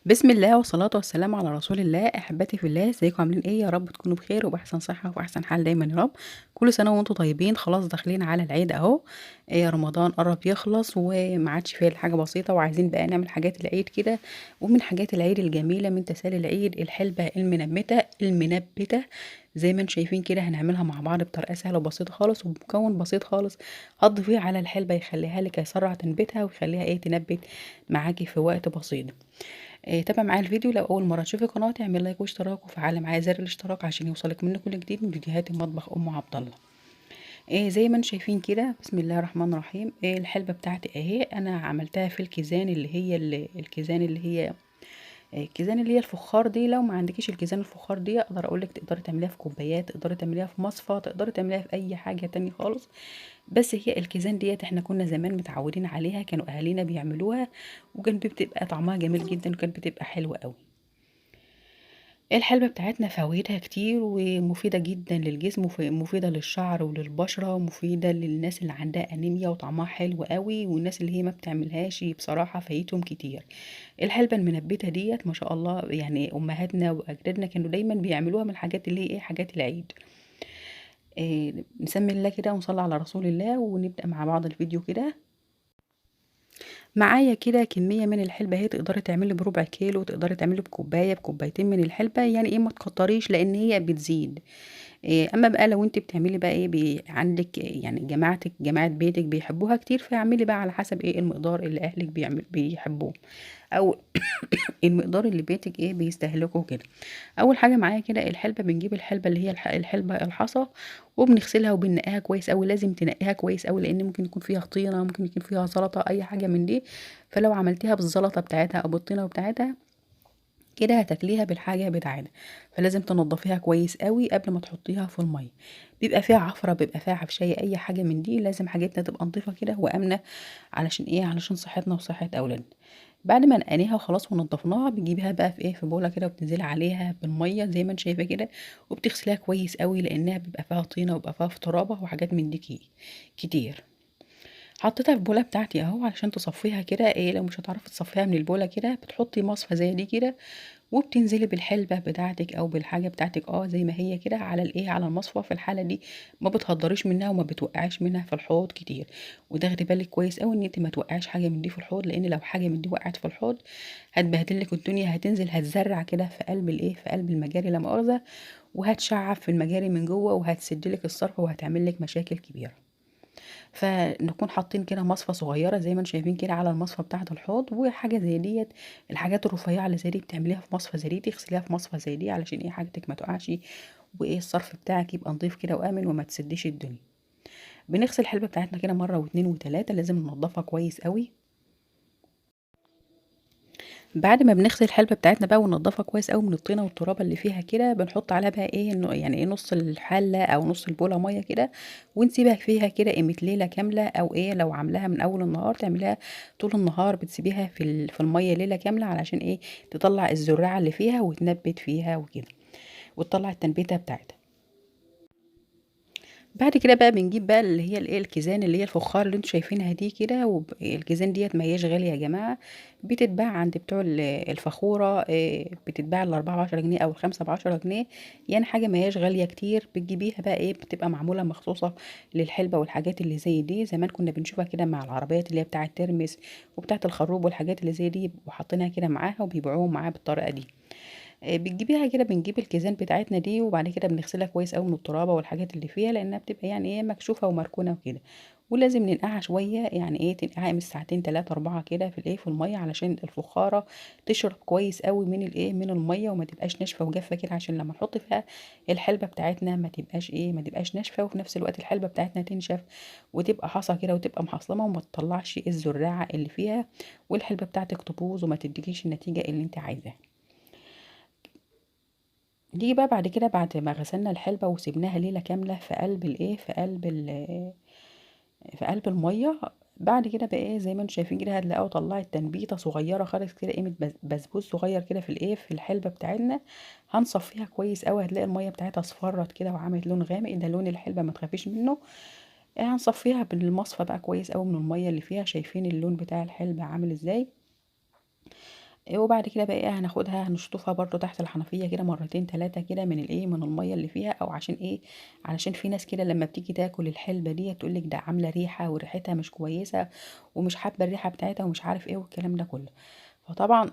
بسم الله والصلاة والسلام على رسول الله، أحبتي في الله، ازيكم عاملين إيه؟ يا رب تكونوا بخير وبأحسن صحة وفي أحسن حال دايمًا يا رب. كل سنة وأنتم طيبين، خلاص داخلين على العيد أهو. رمضان قرّب يخلص وما عادش فيه إلا حاجة بسيطة، وعايزين بقى نعمل حاجات العيد كده. ومن حاجات العيد الجميلة من تسالي العيد الحلبة المنبتة زي ما أنتم شايفين كده، هنعملها مع بعض بطريقة سهلة وبسيطة خالص وبمكون بسيط خالص. هتضيفيه على الحلبة يخليها لِك هيسرّع تنبيتها ويخليها تنبت معاكِ في وقت بسيط. تابع معايا الفيديو. لو أول مرة تشوفي قناتي اعمل لايك واشتراك وفعلي معايا زر الاشتراك عشان يوصلك مني كل جديد من فيديوهات المطبخ أم عبد الله. زي ما انتم شايفين كده، بسم الله الرحمن الرحيم. الحلبة بتاعتي اهي انا عملتها في الكيزان الكيزان اللي هي الكيزان اللي هي الفخار دي. لو ما عندكيش الكيزان الفخار دي اقدر اقول لك تقدري تعمليها في كوبايات، تقدري تعمليها في مصفى، تقدري تعمليها في اي حاجه تانية خالص. بس هي الكيزان ديت احنا كنا زمان متعودين عليها، كانوا اهالينا بيعملوها وكانت بتبقى طعمها جميل جدا وكانت بتبقى حلوه قوي. الحلبة بتاعتنا فوائدها كتير ومفيدة جدا للجسم ومفيدة للشعر وللبشرة ومفيدة للناس اللي عندها أنيميا وطعمها حلو قوي، والناس اللي هي ما بتعملهاش بصراحة فايتهم كتير. الحلبة المنبتة ديت ما شاء الله، يعني أمهاتنا وأجدادنا كانوا دايما بيعملوها من الحاجات اللي هي حاجات العيد. نسمي الله كده ونصلي على رسول الله ونبدأ مع بعض الفيديو كده. معايا كده كمية من الحلبة اهي، تقدري تعملي بربع كيلو، تقدري تعملي بكوباية بكوبايتين من الحلبة، يعني ما تكتريش لان هي بتزيد. اما بقى لو انت بتعملي بقى عندك يعني جماعة بيتك بيحبوها كتير، فاعملي بقى على حسب المقدار اللي اهلك بيحبوه، او المقدار اللي بيتك بيستهلكه كده. اول حاجه معايا كده الحلبه، بنجيب الحلبه اللي هي الحلبه الحصى، وبنغسلها وبننقيها كويس قوي. لازم تنقيها كويس قوي لان ممكن يكون فيها طينه، ممكن يكون فيها زلطه، اي حاجه من دي. فلو عملتيها بالزلطه بتاعتها او بالطينه بتاعتها كده هتاكليها بالحاجه بتاعتها. فلازم تنضفيها كويس قوي قبل ما تحطيها في الميه. بيبقى فيها عفره، بيبقى فيها عفشايه، اي حاجه من دي. لازم حاجتنا تبقى نظيفه كده وامنه، علشان علشان صحتنا وصحه اولادنا. بعد ما نقعنيها وخلاص ونضفناها، بتجيبيها بقى في في بوله كده وبتنزلي عليها بالميه زي ما انت شايفه كده، وبتغسليها كويس قوي لانها بيبقى فيها طينه وبيبقى فيها ترابه وحاجات من دي كتير. حطيتها في البوله بتاعتي اهو علشان تصفيها كده. لو مش هتعرفي تصفيها من البوله كده، بتحطي مصفى زي دي كده، وبتنزلي بالحلبة بتاعتك او بالحاجة بتاعتك زي ما هي كده على على المصفى. في الحالة دي ما بتهدريش منها وما بتوقعش منها في الحوض كتير. وتاخدي بالك كويس قوي ان انت ما توقعش حاجة من دي في الحوض، لان لو حاجة من دي وقعت في الحوض هتبهدلك الدنيا، هتنزل هتزرع كده في قلب في قلب المجاري لا مؤاخذة، وهتشعب في المجاري من جوه وهتسدلك الصرف وهتعمل لك مشاكل كبيرة. فنكون حاطين كده مصفى صغيره زي ما انتم شايفين كده على المصفى بتاعه الحوض. وحاجه زي ديت، الحاجات الرفيعه اللي زي دي بتعمليها في مصفى زي دي، تغسليها في مصفى زي دي علشان حاجتك ما تقعش، الصرف بتاعك يبقى نظيف كده وامن وما تسديش الدنيا. بنغسل الحلبه بتاعتنا كده مره واتنين وتلاته، لازم ننضفها كويس قوي. بعد ما بنغسل الحلبة بتاعتنا بقى وننضفها كويس قوي من الطينة والترابة اللي فيها كده، بنحط عليها بقى يعني نص الحلة او نص البولة مية كده، ونسيبها فيها كده قيمة ليلة كاملة. او لو عاملاها من اول النهار تعمليها طول النهار، بتسيبيها في في المية ليلة كاملة علشان تطلع الزراعة اللي فيها وتنبت فيها وكده، وتطلع التنبيتة بتاعتها. بعد كده بقى بنجيب بقى اللي هي الكيزان اللي هي الفخار اللي انتوا شايفينها دي كده. والكيزان ديت ما هياش غاليه يا جماعه، بتتباع عند بتوع الفخوره. بتتباع الاربعة بعشرة جنيه او الخمسة بعشرة جنيه، يعني حاجه ما هياش غاليه كتير. بتجيبيها بقى بتبقى معموله مخصوصه للحلبه والحاجات اللي زي دي. زمان كنا بنشوفها كده مع العربيات اللي هي بتاعه ترمس وبتاعه الخروب والحاجات اللي زي دي، وحاطينها كده معاها وبيبيعوهم معاها بالطريقه دي. بتجيبيها كده، بنجيب الكيزان بتاعتنا دي وبعد كده بنغسلها كويس قوي من الترابه والحاجات اللي فيها، لانها بتبقى يعني مكشوفه ومركونه وكده. ولازم ننقعها شويه، يعني تنقعها من ساعتين تلاتة اربعة كده في في الميه، علشان الفخاره تشرب كويس قوي من من الميه وما تبقاش ناشفه وجافه كده، عشان لما نحط فيها الحلبه بتاعتنا ما تبقاش ما تبقاش ناشفه، وفي نفس الوقت الحلبه بتاعتنا تنشف وتبقى حصى كده وتبقى محصلمه وما تطلعش الزراعه اللي فيها، والحلبه بتاعتك تبوظ وما تديكيش النتيجه اللي انت عايزاها. نيجي بقى بعد كده، بعد ما غسلنا الحلبة وسيبناها ليلة كاملة في قلب في قلب في قلب المية. بعد كده بقى زي ما انتم شايفين كده، هتلاقوا طلعت تنبيته صغيره خالص كده، قيمه بسبوس صغير كده في في الحلبه بتاعتنا. هنصفيها كويس قوي، هتلاقي الميه بتاعتها اصفرت كده وعملت لون غامق، ده لون الحلبه ما تخافيش منه. هنصفيها بالمصفى بقى كويس قوي من الميه اللي فيها. شايفين اللون بتاع الحلبه عامل ازاي؟ وبعد كده بقى إيه هناخدها هنشطفها برضه تحت الحنفية كده مرتين 3 كده من الإيه من المَيّة اللي فيها، أو عشان إيه، علشان في ناس كده لمّا بتيجي تاكل الحلبة ديّة تقول لِك ده عاملة ريحة وريحتها مش كويسة، ومش حابة الريحة بتاعتها ومش عارف إيه والكلام ده كله. فطبعًا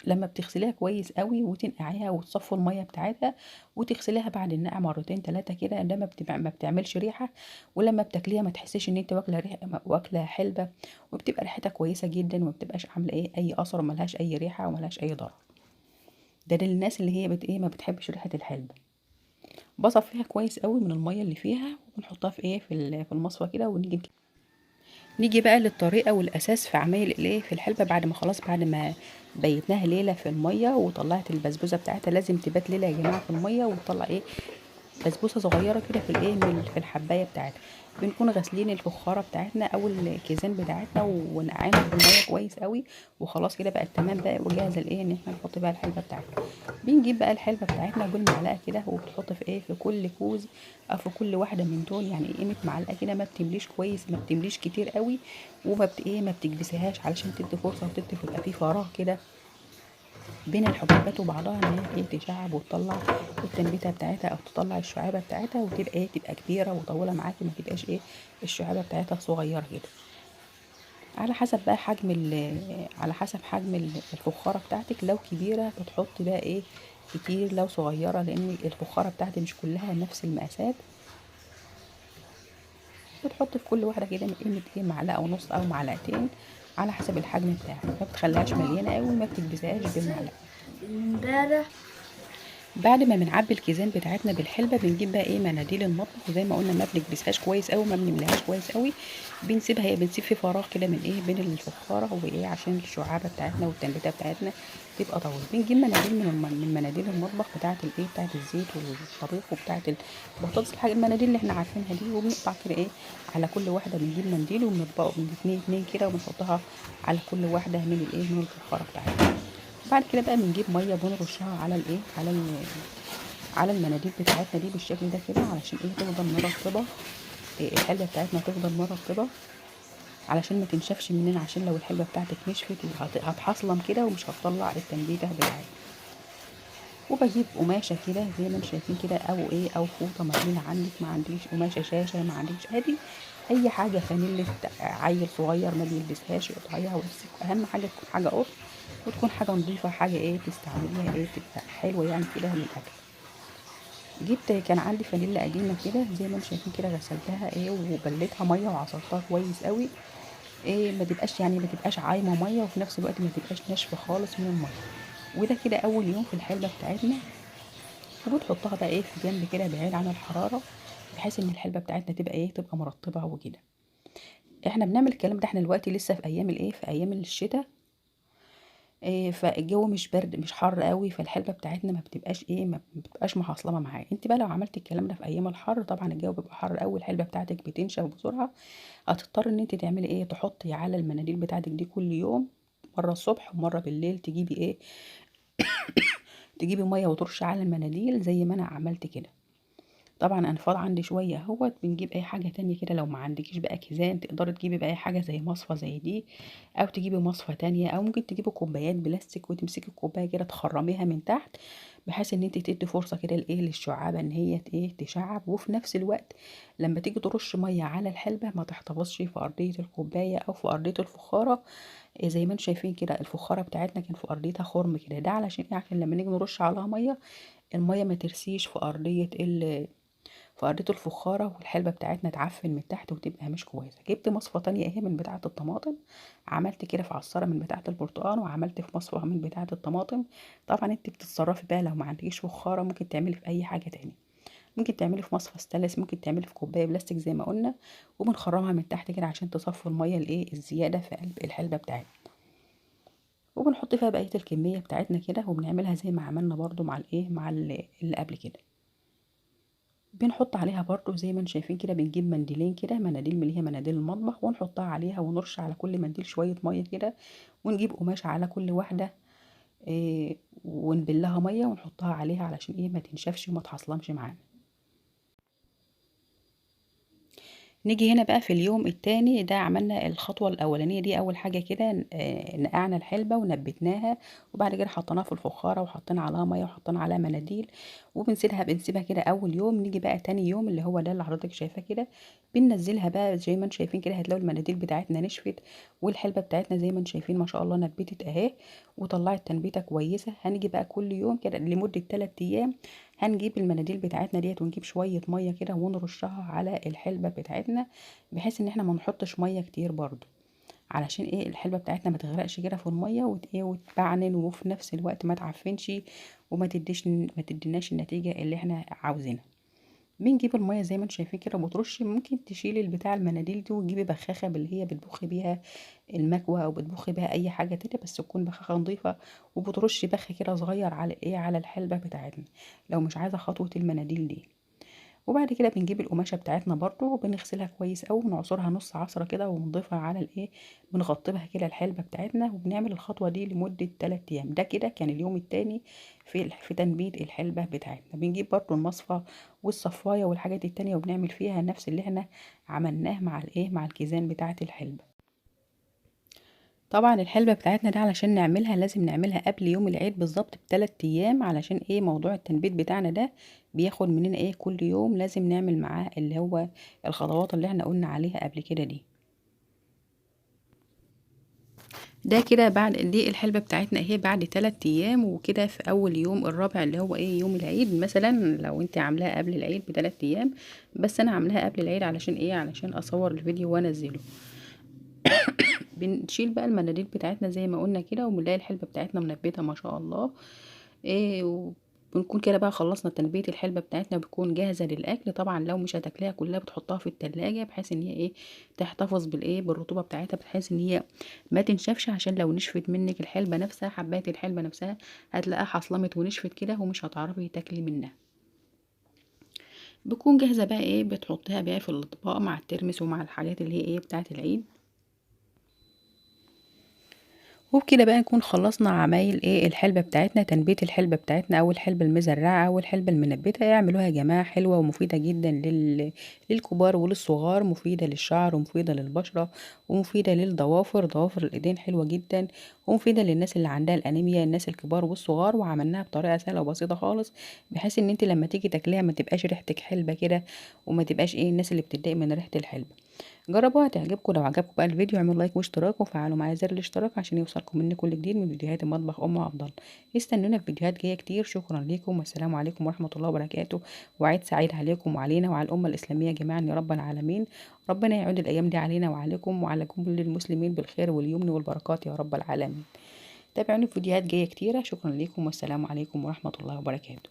لمّا بتغسليها كويس أوي وتنقعيها وتصفّوا المَيّة بتاعتها، وتغسليها بعد النقع مرتين 3 كده، ده ما بتعملش ريحة، ولمّا بتاكليها ما تحسيش إن أنتِ واكلة حلبة، وبتبقى ريحتها كويسة جدًا، وما بتبقاش عاملة إيه أي أثر، وما لهاش أي ريحة وما لهاش أي ضرر. ده للناس اللي هي إيه ما بتحبش ريحة الحلبة. باصفّيها كويس أوي من المَيّة اللي فيها، وبنحطها في إيه في المصفى كده، نيجي بقى للطريقة والأساس في عمايل الإيه في الحلبة بعد ما خلاص بعد ما بيتناها ليلة في المية وطلعت البسبوسة بتاعتها. لازم تبات ليلة يا جماعة في المية وتطلع إيه بسبوسة صغيرة كده في الإيه في الحباية بتاعتها. بنكون غاسلين الفخارة بتاعتنا أو الكيزان بتاعتنا ونقعينها في المية كويس قوي، وخلاص كده بقت تمام بقى وجاهزة لإيه إن احنا نحط بقى الحلبة بتاعتنا. بنجيب بقى الحلبة بتاعتنا بالمعلقة كده، وبتحط في إيه في كل كوز أو في كل واحدة من دول يعني قيمة معلقة كده، ما بتمليش كويس ما بتمليش كتير قوي، وما بت إيه ما بتكبسيهاش علشان تدي فرصة وتدي تبقى في فراغ كده بين الحبيبات وبعضها، ان هي ايه تشعب وتطلع التنبيته بتاعتها او تطلع الشعابه بتاعتها، وتبقى ايه تبقى كبيره وطويله معاكي، ما تبقاش ايه الشعابه بتاعتها صغيره كده. على حسب بقى حجم على حسب حجم الفخاره بتاعتك. لو كبيره بتحطي بقى ايه كتير، لو صغيره لان الفخاره بتاعتي مش كلها نفس المقاسات، بتحطي في كل واحده كده قيمه ايه معلقه ونص او معلقتين على حسب الحجم بتاعك. ما بتخليهاش مليانه قوي، ما بتكبسهاش بالمعلقه. امبارح بعد ما بنعبي الكيزان بتاعتنا بالحلبة بنجيب بقى ايه مناديل المطبخ، وزي ما قلنا ما بنكبسهاش كويس قوي ما بنملاهاش كويس قوي، بنسيبها هي بنسيب في فراغ كده من ايه بين الفخاره وايه عشان الشعابه بتاعتنا والتنبيته بتاعتنا تبقى طويله. بنجيب مناديل من مناديل المطبخ بتاعه الايه بتاعه الزيت والطبيخ وبتاعه البطاطس، الحاجه المناديل اللي احنا عارفينها دي، وبنقطع كده ايه على كل واحده بنجيب منديل وبنطبقه من اتنين اتنين كده، وبنحطها على كل واحده من الايه من الفخاره بتاعتنا. بعد كده بقى بنجيب ميه بنرشها على الايه على المناديل بتاعتنا دي بالشكل ده كده، علشان ايه تفضل مرطبه. إيه الحلبة بتاعتنا تفضل مرطبة علشان ما تنشفش مننا، عشان لو الحلبة بتاعتك نشفت هتحصلم كده ومش هتطلع التنبيته بتاعتك. وبجيب قماشة كده زي ما انتم شايفين كده، او ايه او فوطة مرمية عندك، ما عنديش قماشة شاشة ما عنديش عادي اي حاجة فانيلة عيل صغير ما بيلبسهاش اقطعيها، بس اهم حاجة تكون حاجة قط، وتكون حاجة نظيفة، حاجة ايه تستعمليها ايه تبقى حلوة يعني كده للأكل. جبت كان عندي فانيلا قديمة كده زي ما انتم شايفين كده، غسلتها ايه وبليتها مية وعصرتها كويس قوي، ايه ما تبقاش عايمة مية، وفي نفس الوقت ما تبقاش ناشفة خالص من المية. وده كده اول يوم في الحلبة بتاعتنا. وبتحطها بقى ايه في جنب كده بعيد عن الحرارة، بحيث ان الحلبة بتاعتنا تبقى ايه تبقى مرطبة وكده. احنا بنعمل الكلام ده احنا دلوقتي لسه في ايام الايه في ايام الشتاء. إيه فالجو مش برد مش حر قوي، فالحلبة بتاعتنا ما بتبقاش محصلمة معايا. انت بقى لو عملت الكلام ده في ايام الحر طبعا الجو بيبقى حر قوي، الحلبة بتاعتك بتنشف بسرعة، هتضطر ان انت تعملي ايه تحطي على المناديل بتاعتك دي كل يوم مرة الصبح ومرة بالليل، تجيبي ايه تجيبي مية وترشي على المناديل زي ما انا عملت كده. طبعا انفاض عندي شويه اهوت، بنجيب اي حاجه تانية كده. لو ما عندكيش بقى كيزان تقدري تجيبي بقى اي حاجه زي مصفى زي دي، او تجيبي مصفى تانية، او ممكن تجيبي كوبايات بلاستيك وتمسكي الكوبايه كده تخرميها من تحت، بحيث ان انت تدي فرصه كده لايه للشعابه ان هي ايه تشعب. وفي نفس الوقت لما تيجي ترش ميه على الحلبه ما تحتفظش في ارضيه الكوبايه او في ارضيه الفخاره. إيه زي ما انتم شايفين كده الفخاره بتاعتنا كان في ارضيتها خرم كده، ده علشان ايه عشان لما نيجي نرش عليها ميه الميه ما ترسيش في ارضيه فقريت الفخارة والحلبة بتاعتنا تعفن من تحت وتبقى مش كويسة. جبت مصفى تانية اهي من بتاعة الطماطم، عملت كده في عصارة من بتاعة البرتقال، وعملت في مصفى من بتاعة الطماطم. طبعا انت بتتصرفي بقى لو ما عندكيش فخارة ممكن تعملي في اي حاجة تاني، ممكن تعملي في مصفى ستانلس، ممكن تعملي في كوباية بلاستيك زي ما قلنا، وبنخرمها من تحت كده عشان تصفي المية الايه الزيادة في قلب الحلبة بتاعتنا. وبنحط فيها بقية الكمية بتاعتنا كده، وبنعملها زي ما عملنا برضو مع الايه مع اللي قبل كده. بنحط عليها برضو زي ما انتم شايفين كده، بنجيب منديلين كده مناديل من اللي هي مناديل المطبخ، ونحطها عليها ونرش على كل منديل شوية مية كده، ونجيب قماش على كل واحدة ونبلها مية ونحطها عليها علشان ايه ما تنشفش وما تحصلمش معانا. نيجي هنا بقى في اليوم التاني ده عملنا الخطوة الأولانية دي. أول حاجة كده نقعنا الحلبة ونبتناها، وبعد كده حطيناها في الفخارة وحطينا عليها مية وحطينا عليها مناديل بنسيبها كده أول يوم. نيجي بقى تاني يوم اللي هو ده اللي حضرتك شايفاه كده، بننزلها بقى زي ما انتم شايفين كده. هتلاقوا المناديل بتاعتنا نشفت، والحلبة بتاعتنا زي ما انتم شايفين ما شاء الله نبتت اهي وطلعت تنبيتة كويسة. هنيجي بقى كل يوم كده لمدة 3 أيام هنجيب المناديل بتاعتنا ديت ونجيب شوية مية كده ونرشها على الحلبة بتاعتنا، بحيث ان احنا ما نحطش مية كتير برضو، علشان ايه الحلبة بتاعتنا ما تغرقش كده في المية وتبعنن، وفي نفس الوقت ما تعفنش ما تديناش النتيجة اللي احنا عاوزينها. بنجيب المية زي ما انتم شايفين كده وبترش. ممكن تشيلي البتاع المناديل دي وتجيبي بخاخة باللي هي بتبخي بيها المكوى او بتبخي بيها اي حاجة تانية، بس تكون بخاخة نظيفة، وبترشي بخ كده صغير على ايه على الحلبة بتاعتنا لو مش عايزة خطوة المناديل دي. وبعد كده بنجيب القماشة بتاعتنا برضو وبنغسلها كويس أوي ونعصرها نص عصرة كده ونضيفها على الايه، بنغطبها كده الحلبة بتاعتنا. وبنعمل الخطوة دي لمدة 3 أيام. ده كده كان اليوم التاني في تنبيت الحلبة بتاعتنا. بنجيب برضو المصفى والصفاية والحاجات التانية وبنعمل فيها نفس اللي احنا عملناه مع الايه مع الكيزان بتاعة الحلبة. طبعا الحلبة بتاعتنا دي علشان نعملها لازم نعملها قبل يوم العيد بالظبط ب3 أيام، علشان ايه موضوع التنبيت بتاعنا ده بياخد مننا ايه كل يوم لازم نعمل معاه اللي هو الخطوات اللي احنا قلنا عليها قبل كده دي. ده كده بعد دي الحلبة بتاعتنا اهي بعد 3 أيام. وكده في أول يوم الرابع اللي هو ايه يوم العيد، مثلا لو انت عاملاها قبل العيد ب3 أيام، بس أنا عاملاها قبل العيد علشان ايه علشان أصور الفيديو وأنزله. بنشيل بقى المناديل بتاعتنا زي ما قلنا كده، وبنلاقي الحلبة بتاعتنا منبتة ما شاء الله. ايه بنكون كده بقى خلصنا تنبية الحلبة بتاعتنا، بتكون جاهزة للأكل. طبعا لو مش هتاكليها كلها بتحطها في التلاجة بحيث ان هي ايه تحتفظ بالايه بالرطوبة بتاعتها، بحيث ان هي ما تنشفش، عشان لو نشفت منك الحلبة نفسها حبات الحلبة نفسها هتلاقيها حصلمت ونشفت كده ومش هتعرفي تاكلي منها. بتكون جاهزة بقى ايه بتحطيها بقى في الأطباق مع الترمس ومع الحاجات اللي هي ايه بتاعت العيد. وبكده بقى نكون خلصنا عمايل ايه الحلبة بتاعتنا، تنبيت الحلبة بتاعتنا او الحلبة المزرعة او الحلبة المنبتة. اعملوها يا جماعة، حلوة ومفيدة جدا للكبار وللصغار، مفيدة للشعر ومفيدة للبشرة ومفيدة للضوافر، ضوافر الايدين حلوة جدا، ومفيدة للناس اللي عندها الانيميا، الناس الكبار والصغار. وعملناها بطريقة سهلة وبسيطة خالص، بحيث ان انت لما تيجي تاكليها ما تبقاش ريحتك حلبة كده، وما تبقاش ايه الناس اللي بتتضايق من ريحة الحلبة. جربوها هتعجبكم. لو عجبكم بقى الفيديو اعملوا لايك واشتراك وفعلوا معايا زر الاشتراك عشان يوصلكم مني كل جديد من فيديوهات المطبخ افضل. استنونا في فيديوهات جايه كتير. شكرا لكم والسلام عليكم ورحمه الله وبركاته، وعيد سعيد عليكم وعلينا وعلى الامه الاسلاميه جميعا يا رب العالمين. ربنا يعود الايام دي علينا وعليكم وعلى كل المسلمين بالخير واليمن والبركات يا رب العالمين. تابعوني في فيديوهات جايه كتيره. شكرا لكم والسلام عليكم ورحمه الله وبركاته.